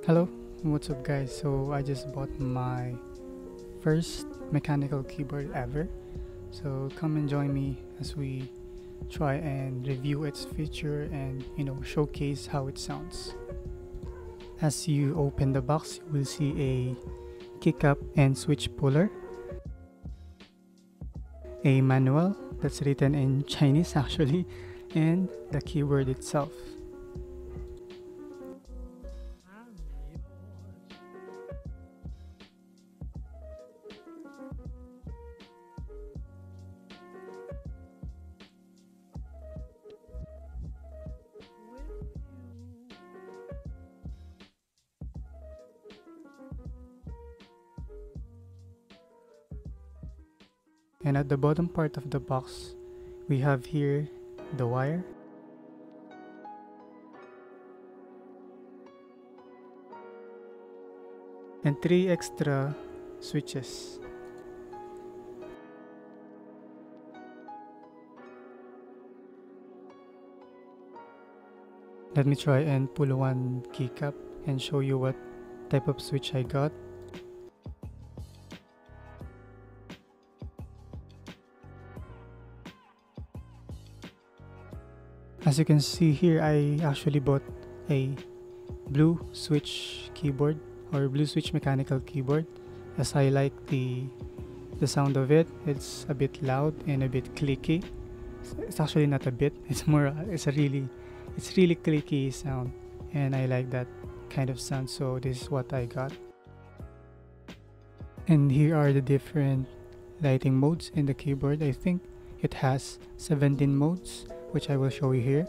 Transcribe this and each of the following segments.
Hello, what's up guys? So I just bought my first mechanical keyboard ever. So come and join me as we try and review its feature and showcase how it sounds. As you open the box, you will see a kick up and switch puller, a manual that's written in Chinese actually, and the keyboard itself. And at the bottom part of the box, we have here the wire, and 3 extra switches. Let me try and pull one keycap and show you what type of switch I got. As you can see here, I actually bought a blue switch keyboard or blue switch mechanical keyboard, as I like the sound of it. It's a bit loud and a bit clicky. It's actually not a bit, it's more it's really clicky sound, and I like that kind of sound, so this is what I got. And here are the different lighting modes in the keyboard. I think it has 17 modes, which I will show you here.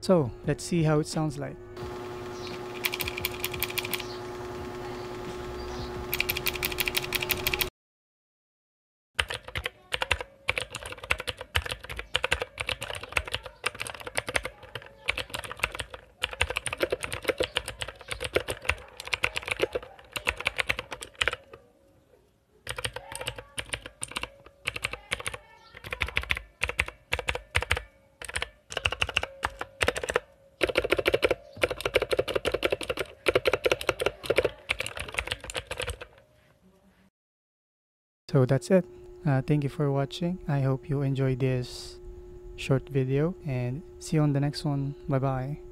So let's see how it sounds like. So that's it. Thank you for watching. I hope you enjoyed this short video, and see you on the next one. Bye bye.